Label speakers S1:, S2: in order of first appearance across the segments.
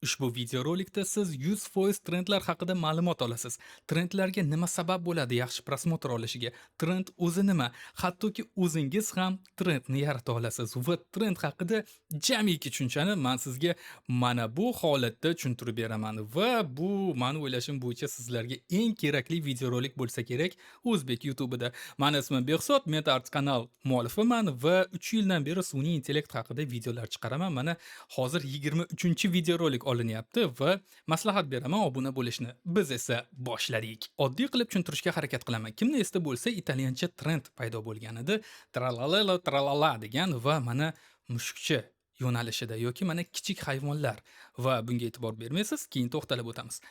S1: Ushbu videorolikda siz 100% trendlar haqida ma'lumot olasiz. Trendlarga nima sabab bo'ladi yaxshi prosmotr olishiga? Trend o'zi nima? Hattoki o'zingiz ham trendni yarata olasiz va trend haqida jamiki tushunchani men sizga mana bu holatda tushuntirib beraman va bu meni o'ylashim bo'yicha sizlarga eng kerakli videorolik bo'lsa kerak o'zbek YouTube'ida. Meni ismim Behzod, MetaArt kanal muallifiman va 3 yildan beri sun'iy intellekt haqida videolar chiqaraman. Mana hozir 23-videorolik olinyapti va maslahat beraman obuna bo'lishni. Biz esa boshladik. Oddiy qilib tushuntirishga harakat qilaman. Kimni esda bo'lsa, italyancha trend paydo bo'lganida tralalelo tralala degan va mana mushukcha yo'nalishida yoki mana kichik hayvonlar va bunga e'tibor bermaysiz, keyin to'xtalib o'tamiz.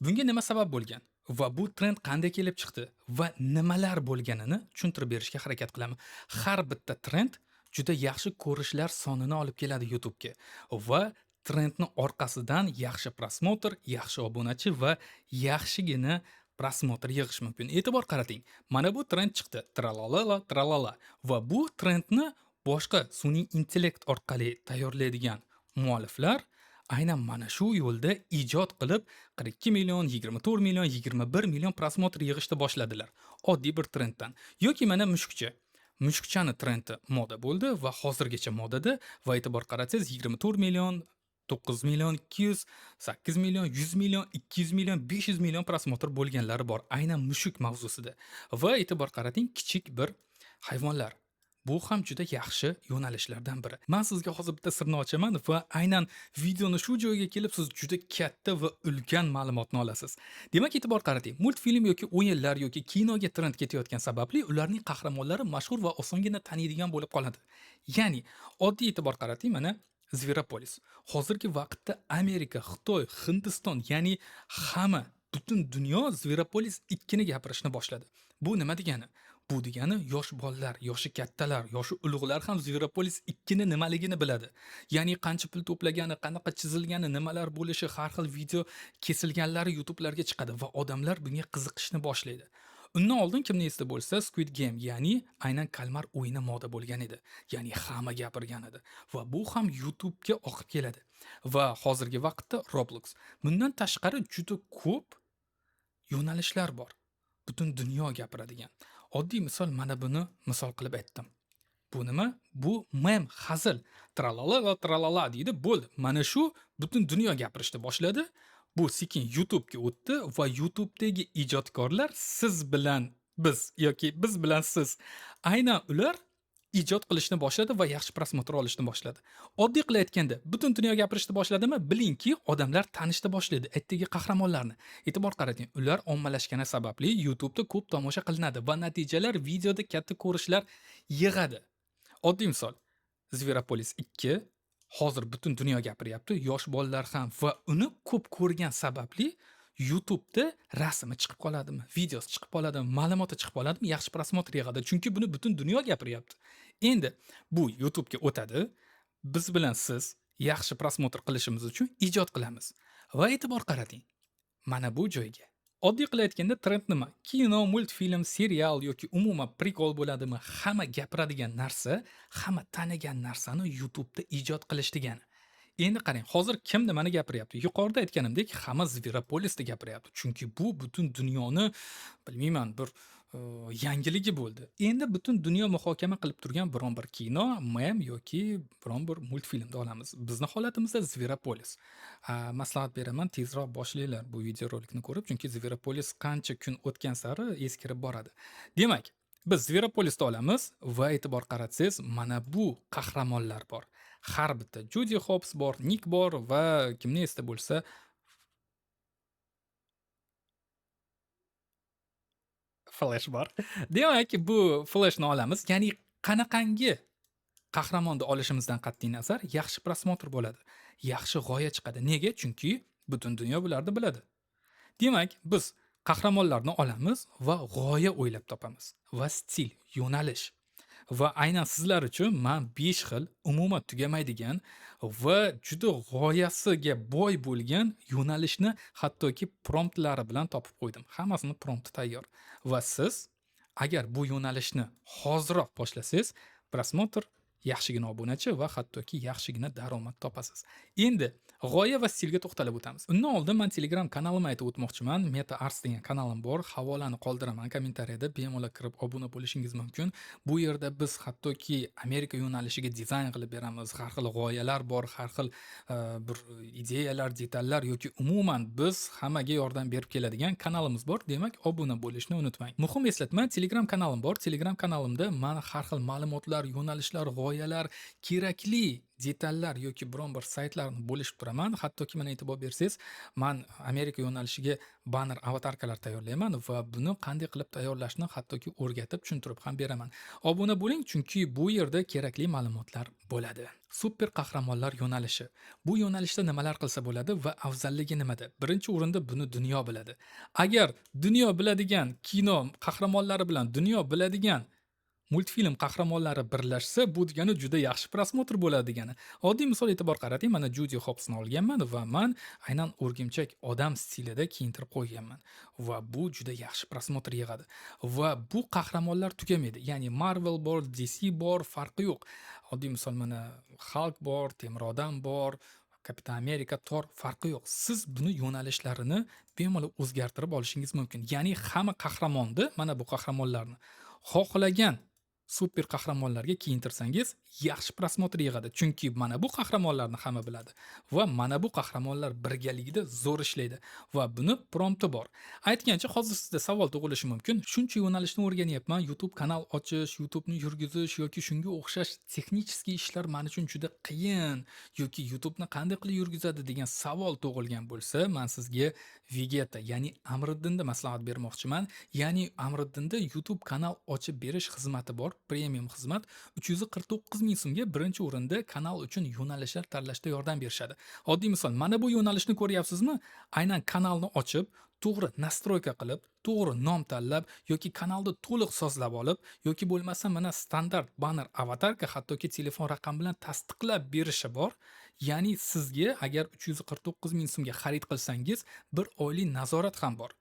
S1: Bunga nima sabab bo'lgan va bu trend qanday kelib chiqdi va nimalar bo'lganini tushuntirib berishga harakat qilaman. Har bitta trend juda yaxshi ko'rishlar sonini olib keladi YouTube'ga va trendni orqasidan yaxshi prosmotr, yaxshi obunachi va yaxshigina prosmotr yig'ish mumkin. E'tibor qarating. Mana bu trend chiqdi. Tralalala tralala va bu trendni boshqa sun'iy intellekt orqali tayyorlaydigan mualliflar aynan mana shu yo'lda ijod qilib 42 million, 24 million, 21 million prosmotr yig'ishni boshladilar. Oddiy bir trenddan. Yoki mana mushukcha. Mushukchani trendi moda bo'ldi va hozirgacha modada va e'tibor qaratsangiz 24 million, 9 million, 200, 8 million, 100 million, 200 million, 500 million prosmotr bo'lganlari bor. Aynan mushuk mavzusida. Va e'tibor qarating, kichik bir hayvonlar. Bu ham juda yaxshi yo'nalishlardan biri. Men sizga hozir bitta sirni ochaman va aynan videoni shu joyiga kelib siz juda katta va ulkan ma'lumotni olasiz. Demak, e'tibor qarating. Multfilm yoki o'yinlar yoki kinoga trend ketayotgan sababli ularning qahramonlari mashhur va osongina taniydigan bo'lib qoladi. Ya'ni, oddiy e'tibor qarating, mana Zveropolis. Hozirgi vaqtda Amerika, Xitoy, Hindiston, ya'ni hamma butun dunyo Zveropolis 2 ni gapirishni boshladi. Bu nima degani? Bu degani yosh bolalar, yoshi kattalar, yoshi ulug'lar ham Zveropolis 2 ni nimaligini biladi. Ya'ni qancha pul to'plagani, qanaqa chizilgani, nimalar bo'lishi, har xil video kesilganlari YouTube'larga chiqadi va odamlar bunga qiziqishni boshlaydi. Undan oldin kimni esda bo'lsa Squid Game, ya'ni aynan kalmar o'yini moda bo'lgan edi. Ya'ni hamma gapirgan edi va bu ham YouTube'ga oqib keladi. Va hozirgi vaqtda Roblox. Bundan tashqari juda ko'p yo'nalishlar bor. Butun dunyo gapiradigan. Oddiy misol mana buni misol qilib aytdim. Bu nima? Bu mem, hazil. Tralala va tralala deydi, bo'ldi. Mana shu butun dunyo gapirishni boshladi. Bu sekin YouTube'ga o'tdi va YouTube'dagi ijodkorlar siz bilan biz yoki biz bilan siz. Aynan ular ijod qilishni boshladi va yaxshi prosmotr olishni boshladi. Oddiy qilib aytganda, butun dunyo gapirishni boshladimi? Bilingki, odamlar tanishni boshlaydi aytdagi qahramonlarni. E'tibor qarating, ular ommalashgani sababli YouTube'da ko'p tomosha qilinadi va natijalar videoda katta ko'rishlar yig'adi. Oddiy misol, Zveropolis 2 hozir butun dunyo gapiryapti, yosh bolalar ham va uni ko'p ko'rgan sababli YouTube'da rasmi chiqib qoladimi, videosi chiqib qoladimi, ma'lumoti chiqib qoladimi, yaxshi prosmotr yig'adi. Chunki buni butun dunyo gapiryapti. Endi bu YouTube'ga o'tadi. Biz bilan siz yaxshi prosmotr qilishimiz uchun ijod qilamiz. Va e'tibor qarating. Mana bu joyga. Oddiy qilib aytganda trend nima? Kino, multfilm, serial yoki umuman prikol bo'ladimi? Hamma gapiradigan narsa, hamma tanigan narsani YouTube'da ijod qilish degani. Endi qarang, hozir kim nimani gapiryapti? Yuqorida aytganimdek, hamma Zveropolisda gapiryapti. Chunki bu butun dunyoni bilmayman bir yangiligi bo'ldi. Endi butun dunyo muhokama qilib turgan biron bir kino, mem yoki biron bir multfilmni olamiz. Bizni holatimizda Zveropolis. Maslahat beraman, tezroq boshlanglar bu videorolikni ko'rib, chunki Zveropolis qancha kun o'tgan sari eskirib boradi. Demak, biz Zveropolisni olamiz va e'tibor qaratsangiz, mana bu qahramonlar bor. Har bitta Judy Hopps bor, Nick bor va kimni esda bo'lsa Flash bor. Demak, bu Flashni olamiz. Ya'ni qanaqangi qahramonni olishimizdan qat'iy nazar yaxshi prosmotr bo'ladi. Yaxshi g'oya chiqadi. Nega? Chunki butun dunyo bularni biladi. Demak, biz qahramonlarni olamiz va g'oya o'ylab topamiz va stil, yo'nalish. Va aynan sizlar uchun men 5 xil umuman tugamaydigan va juda g'oyasiga boy bo'lgan yo'nalishni hattoki promptlari bilan topib qo'ydim. Hammasini prompti tayyor. Va siz agar bu yo'nalishni hoziroq boshlasangiz, prosmotr, yaxshigina obunachi va hattoki yaxshigina daromad topasiz. Endi G'oya va stilga to'xtalib o'tamiz. Undan oldin men Telegram kanalimni aytib o'tmoqchiman. Meta Ars degan kanalim bor. Havolani qoldiraman kommentariyada. Bemalol kirib obuna bo'lishingiz mumkin. Bu yerda biz hattoki Amerika yo'nalishiga dizayn qilib beramiz. Har xil g'oyalar bor, har xil bir ideyalar, detallar yoki umuman biz hammaga yordam berib keladigan kanalimiz bor. Demak, obuna bo'lishni unutmang. Muhim eslatma, Telegram kanalim bor. Telegram kanalimda men har xil ma'lumotlar, yo'nalishlar, g'oyalar, kerakli detallar yoki biron bir saytlarni bo'lishib turaman. Hattoki mana e'tibor bersangiz, men Amerika yo'nalishiga banner avatarkalar tayyorlayman va buni qanday qilib tayyorlashni hattoki o'rgatib, tushuntirib ham beraman. Obuna bo'ling, chunki bu yerda kerakli ma'lumotlar bo'ladi. Super qahramonlar yo'nalishi. Bu yo'nalishda nimalar qilsa bo'ladi va afzalligi nimada? Birinchi o'rinda buni dunyo biladi. Agar dunyo biladigan kino qahramonlari bilan dunyo biladigan multfilm qahramonlari birlashsa, bu degani juda yaxshi prosmotr bo'ladi degani. Oddiy misol e'tibor qarating, mana Judi Hopsni olganman va men aynan o'rgimchak odam stilida kiyintirib qo'yganman va bu juda yaxshi prosmotr yig'adi. Va bu qahramonlar tugamaydi. Ya'ni Marvel bor, DC bor, farqi yo'q. Oddiy misol mana Hulk bor, Temir odam bor, Kapitan Amerika, Thor farqi yo'q. Siz buni yo'nalishlarini bemalol o'zgartirib olishingiz mumkin. Ya'ni hamma qahramonni, mana bu qahramonlarni xohlagan super qahramonlarga kiyintirsangiz yaxshi prosmotr yig'adi. Chunki mana bu qahramonlarni hamma biladi va mana bu qahramonlar birgaligida zo'r ishlaydi va buni prompti bor. Aytgancha hozir sizda savol tug'ilishi mumkin. Shuncha yo'nalishni o'rganyapman, YouTube kanal ochish, YouTube'ni yurgizish yoki shunga o'xshash texnicheskiy ishlar men uchun juda qiyin yoki YouTube'ni qanday qilib yurgizadi degan savol tug'ilgan bo'lsa, men sizga Vegeta, ya'ni Amriddinda maslahat bermoqchiman. Ya'ni Amriddinda YouTube kanal ochib berish xizmati bor, premium xizmat. 349 ming so'mga birinchi o'rinda kanal uchun yo'nalishlar tanlashda yordam berishadi. Oddiy misol, mana bu yo'nalishni ko'ryapsizmi? Aynan kanalni ochib, to'g'ri nastroyka qilib, to'g'ri nom tanlab yoki kanalni to'liq sozlab olib yoki bo'lmasa mana standart banner avatarka hattoki telefon raqami bilan tasdiqlab berishi bor. Ya'ni sizga agar 349 ming so'mga xarid qilsangiz, bir oylik nazorat ham bor.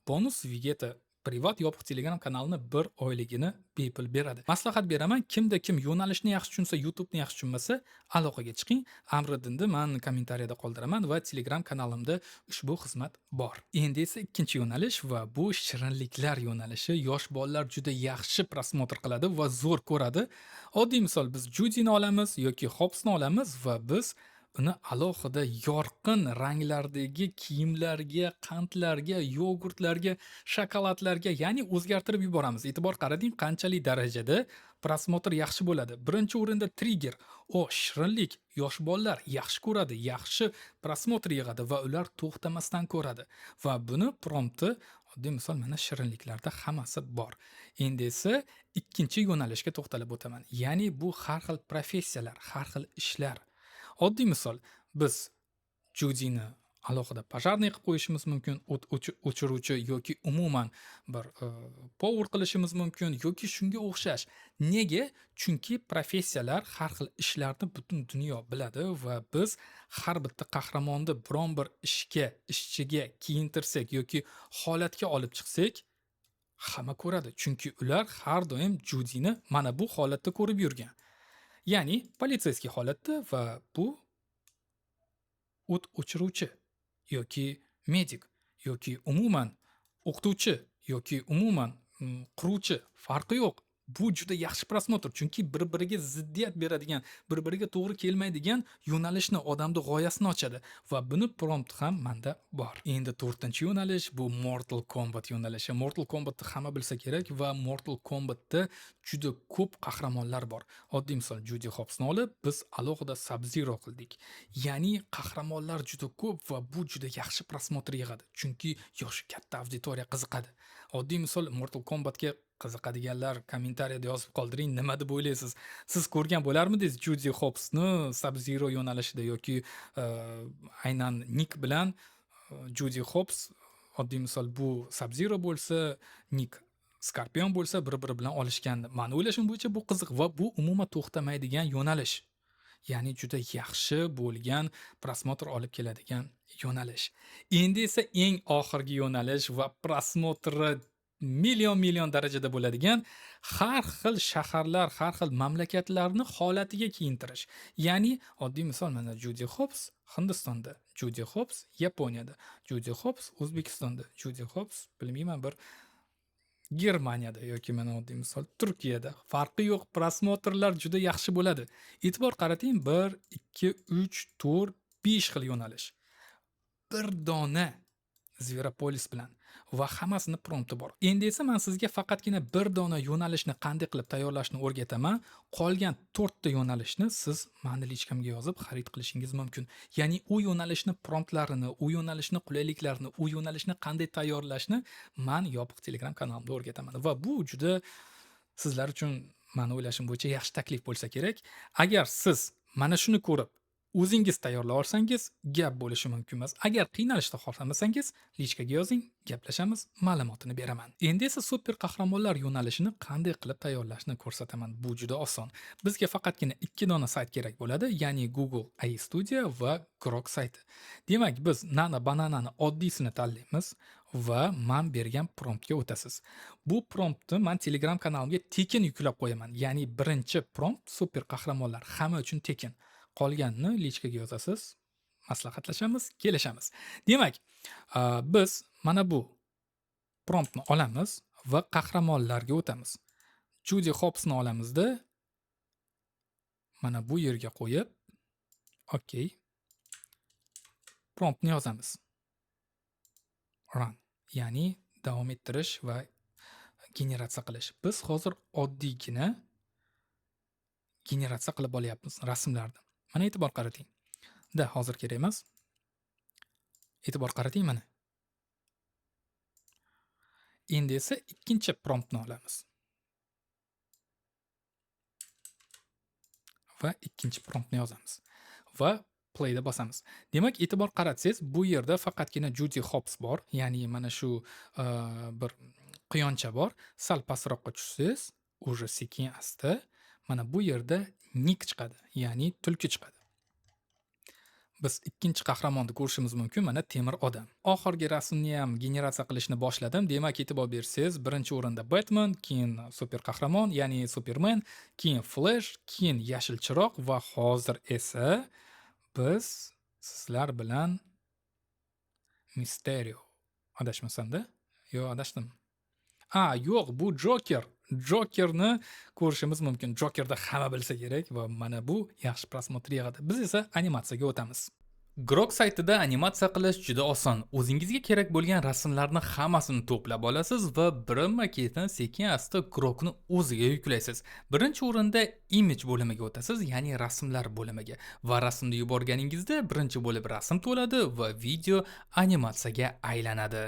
S1: Bonus Vegeta privat yopiq Telegram kanalini 1 oyligini bepul beradi. Maslahat beraman, kimda kim yo'nalishni yaxshi tushunsa, YouTube'ni yaxshi tushunmasa, aloqaga chiqing. Amriddinni men kommentariyada qoldiraman va Telegram kanalimda ushbu xizmat bor. Endi esa ikkinchi yo'nalish va bu shirinliklar yo'nalishi. Yosh bolalar juda yaxshi prosmotr qiladi va zo'r ko'radi. Oddiy misol, biz Judini olamiz yoki Hopsni olamiz va biz uni alohida yorqin ranglardagi kiyimlarga, qandlarga, yogurtlarga, shokoladlarga, ya'ni o'zgartirib yuboramiz. E'tibor qarating, qanchalik darajada prosmotr yaxshi bo'ladi. Birinchi o'rinda trigger, shirinlik, yosh bolalar yaxshi ko'radi, yaxshi prosmotr yig'adi va ular to'xtamasdan ko'radi. Va buni prompti oddiy misol mana shirinliklarda hammasi bor. Endi esa ikkinchi yo'nalishga to'xtalib o'taman. Ya'ni bu har xil professiyalar, har xil ishlar. Oddiy misol, biz Judini alohida pojarniy qilib qo'yishimiz mumkin, o't o'chiruvchi yoki umuman bir power qilishimiz mumkin yoki shunga o'xshash. Nega? Chunki professiyalar har xil ishlarni butun dunyo biladi va biz har bitta qahramonni biron bir ishga, ishchiga kiyintirsak yoki holatga olib chiqsak, hamma ko'radi. Chunki ular har doim Judini mana bu holatda ko'rib yurgan. Ya'ni politsiyskiy holatda va bu o't o'chiruvchi yoki medik yoki umuman o'qituvchi yoki umuman quruvchi farqi yo'q. Bu juda yaxshi prosmotr, chunki bir-biriga ziddiyat beradigan, bir-biriga to'g'ri kelmaydigan yo'nalishni, odamni g'oyasini ochadi va buni prompt ham menda bor. Endi 4-chi yo'nalish bu Mortal Kombat yo'nalishi. Mortal Kombatni hamma bilsa kerak va Mortal Kombatda juda ko'p qahramonlar bor. Oddiy misol, Judi Hopsni olib, biz alohida Sub-Zero qildik. Ya'ni qahramonlar juda ko'p va bu juda yaxshi prosmotr yig'adi, chunki yoshi katta auditoriya qiziqadi. Oddiy misol, Mortal Kombatga qiziqadiganlar kommentariyada yozib qoldiring, nima deb o'ylaysiz? Siz ko'rgan bo'larmidingiz Judi Hopsni Sub-Zero yo'nalishida yoki aynan Nick bilan Judi Hops, oddiy misol bu Sub-Zero bo'lsa, Nick Scorpion bo'lsa, bir-biri bilan olishgandi. Meni o'ylashim bo'yicha bu qiziq va bu umuman to'xtamaydigan yo'nalish. Ya'ni juda yaxshi bo'lgan prosmotr olib keladigan yo'nalish. Endi esa eng oxirgi yo'nalish va prosmotri million darajada bo'ladigan har xil shaharlar, har xil mamlakatlarni holatiga kiyintirish. Ya'ni oddiy misol mana Judi Hops Hindistonda Judi Hopps, Yaponiyada Judi Hopps, O'zbekistonda Judi Hopps, bilmayman bir Germaniyada yoki mana oddiy misol Turkiyada. Farqi yo'q, prosmotrlar juda yaxshi bo'ladi. E'tibor qarating, 1, 2, 3, 4, 5 xil yo'nalish. Bir dona Zveropolis bilan va hammasini prompti bor. Endi esa men sizga faqatgina bir dona yo'nalishni qanday qilib tayyorlashni o'rgataman. Qolgan 4 ta yo'nalishni siz mani lichkamga yozib xarid qilishingiz mumkin. Ya'ni u yo'nalishni promptlarini, u yo'nalishni qulayliklarini, u yo'nalishni qanday tayyorlashni men yopiq Telegram kanalimda o'rgataman va bu juda sizlar uchun meni o'ylashim bo'yicha yaxshi taklif bo'lsa kerak. Agar siz mana shuni ko'rib o'zingiz tayyorlay olsangiz, gap bo'lishi mumkin emas. Agar qiynalishni xohlamasangiz, lichkaga yozing, gaplashamiz, ma'lumotini beraman. Endi esa super qahramonlar yo'nalishini qanday qilib tayyorlashni ko'rsataman. Bu juda oson. Bizga faqatgina 2 dona sayt kerak bo'ladi, ya'ni Google AI Studio va Grok sayti. Demak, biz Nana Bananani oddiysini tanlaymiz va men bergan promptga o'tasiz. Bu promptni men Telegram kanalimga tekin yuklab qo'yaman. Ya'ni birinchi prompt super qahramonlar hamma uchun tekin. Qolganini lichkaga yozasiz, maslahatlashamiz, kelishamiz. Demak, biz mana bu promptni olamiz va qahramonlarga o'tamiz. Judi Hoppsni olamizda mana bu yerga qo'yib, okey, promptni yozamiz. Run, ya'ni davom ettirish va generatsiya qilish. Biz hozir oddiygina generatsiya qilib olyapmiz rasmlarni. Mana e'tibor qarating. Hozir kerak emas. E'tibor qarating mana. Endi esa ikkinchi promptni olamiz. Va ikkinchi promptni yozamiz. Va play'da bosamiz. Demak, e'tibor qaratsangiz, bu yerda faqatgina Judi Hopps bor, ya'ni mana shu bir quyoncha bor. Sal pastroqqa tushsangiz, уже sekin asta mana bu yerda Nick chiqadi, ya'ni tulki chiqadi. Biz ikkinchi qahramonni ko'rishimiz mumkin, mana temir odam. Oxirgi rasmni ham generatsiya qilishni boshladim. Demak, e'tibor bersangiz, birinchi o'rinda Batman, keyin super qahramon, ya'ni Superman, keyin Flash, keyin yashil chiroq va hozir esa biz sizlar bilan Mysterio. Adashmasam-da? Yo'q, adashdim. Yo'q, bu Joker. Jokerni ko'rishimiz mumkin. Jokerda hamma bilsa kerak va mana bu yaxshi prosmotr yig'adi. Biz esa animatsiyaga o'tamiz. Grok saytida animatsiya qilish juda oson. O'zingizga kerak bo'lgan rasmlarni hammasini to'plab olasiz va birinma-ketin sekin-asta Grokni o'ziga yuklaysiz. Birinchi o'rinda image bo'limiga o'tasiz, ya'ni rasmlar bo'limiga va rasmni yuborganingizda birinchi bo'lib rasm to'ladi va video animatsiyaga aylanadi.